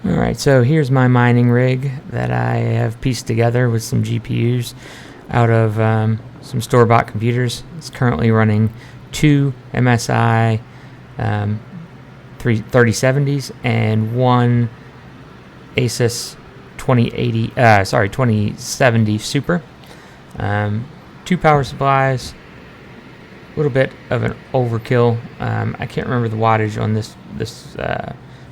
Alright, so here's my mining rig that I have pieced together with some GPUs out of some store-bought computers. It's currently running two MSI 3070s and one Asus 2070 Super. Two power supplies, a little bit of an overkill. I can't remember the wattage on this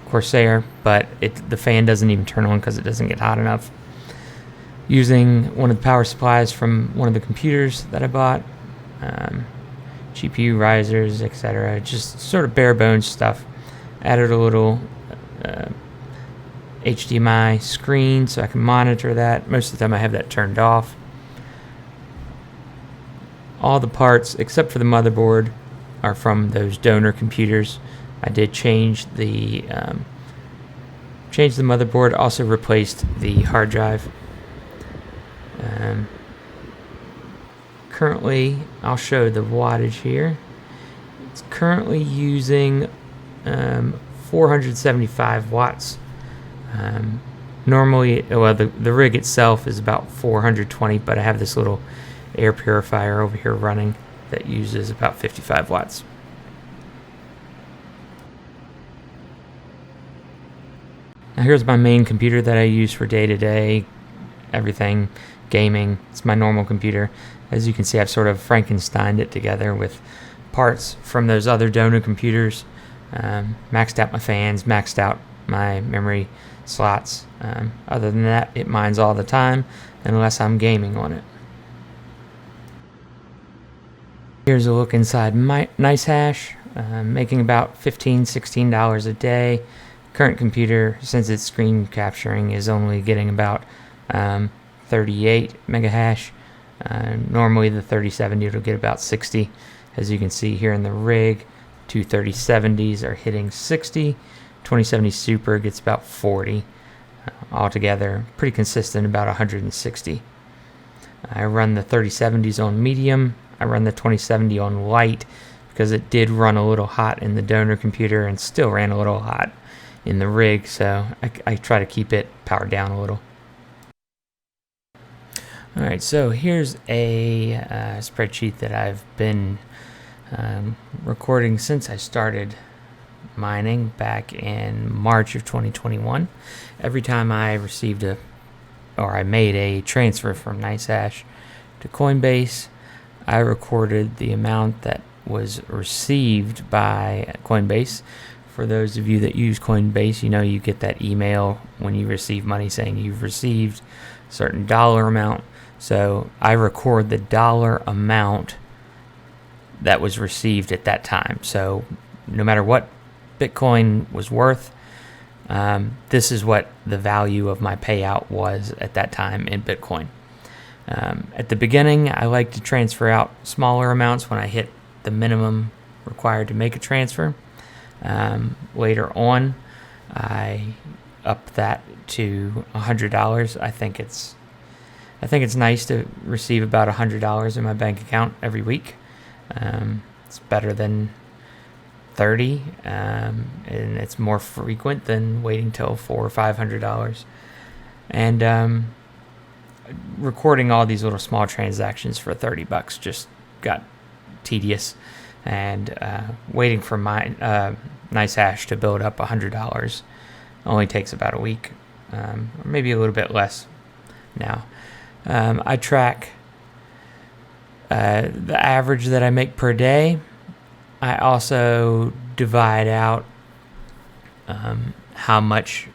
Corsair, but the fan doesn't even turn on because it doesn't get hot enough. Using one of the power supplies from one of the computers that I bought, GPU risers, etc. Just sort of bare bones stuff. Added a little HDMI screen so I can monitor that. Most of the time I have that turned off. All the parts except for the motherboard are from those donor computers. I did change the motherboard, also replaced the hard drive. Currently, I'll show the wattage here. It's currently using 475 watts. Normally, well, the rig itself is about 420, but I have this little air purifier over here running that uses about 55 watts. Now here's my main computer that I use for day-to-day everything, gaming. It's my normal computer. As you can see, I've sort of Frankensteined it together with parts from those other donor computers. Maxed out my fans, maxed out my memory slots. Other than that, it mines all the time unless I'm gaming on it. Here's a look inside my NiceHash, making about $15-16 a day. Current computer, since it's screen capturing, is only getting about 38 megahash. Normally the 3070 will get about 60. As you can see here in the rig, two 3070s are hitting 60. 2070 Super gets about 40. Altogether, pretty consistent, about 160. I run the 3070s on medium. I run the 2070 on light because it did run a little hot in the donor computer and still ran a little hot in the rig, so I try to keep it powered down a little. Alright, so here's a spreadsheet that I've been recording since I started mining back in March of 2021. Every time I received I made a transfer from NiceHash to Coinbase, I recorded the amount that was received by Coinbase. For those of you that use Coinbase, you know you get that email when you receive money saying you've received a certain dollar amount. So I record the dollar amount that was received at that time. So no matter what Bitcoin was worth, this is what the value of my payout was at that time in Bitcoin. At the beginning, I like to transfer out smaller amounts when I hit the minimum required to make a transfer. Later on, I upped that to $100. I think it's nice to receive about $100 in my bank account every week. It's better than 30, and it's more frequent than waiting till $400 or $500. And recording all these little small transactions for $30 just got tedious, and waiting for my NiceHash to build up $100 only takes about a week, or maybe a little bit less now. I track the average that I make per day. I also divide out how much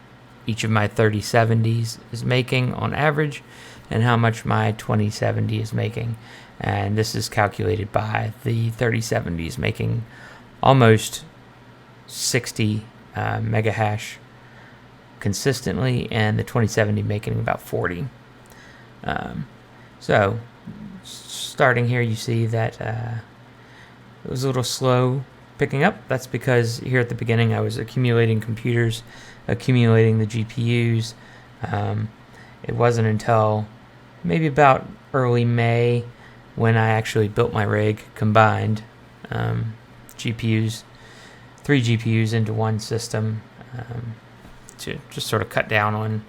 each of my 3070s is making on average and how much my 2070 is making. And this is calculated by the 3070s making almost 60 megahash consistently, and the 2070 making about 40. So starting here, you see that it was a little slow picking up. That's because here at the beginning I was accumulating computers, accumulating the GPUs. It wasn't until maybe about early May when I actually built my rig, combined GPUs, 3 GPUs into one system, to just sort of cut down on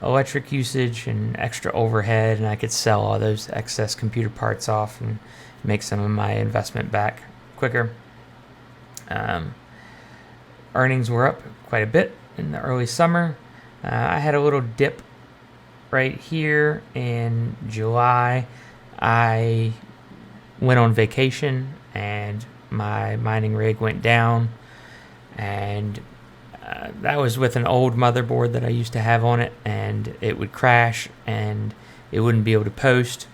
electric usage and extra overhead, and I could sell all those excess computer parts off and make some of my investment back quicker. Earnings were up quite a bit in the early summer. I had a little dip right here in July. I went on vacation and my mining rig went down, and that was with an old motherboard that I used to have on it, and it would crash and it wouldn't be able to post.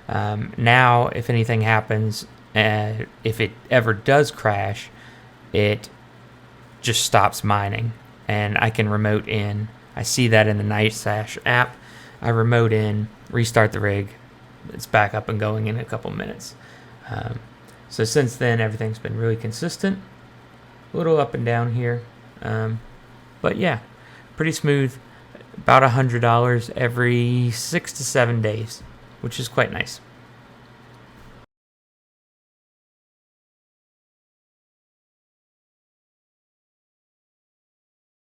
Now, if anything happens, if it ever does crash, it just stops mining, and I can remote in. I see that in the NightSash app. I remote in, restart the rig. It's back up and going in a couple minutes. So since then, everything's been really consistent. A little up and down here. But yeah, pretty smooth. About $100 every 6 to 7 days, which is quite nice.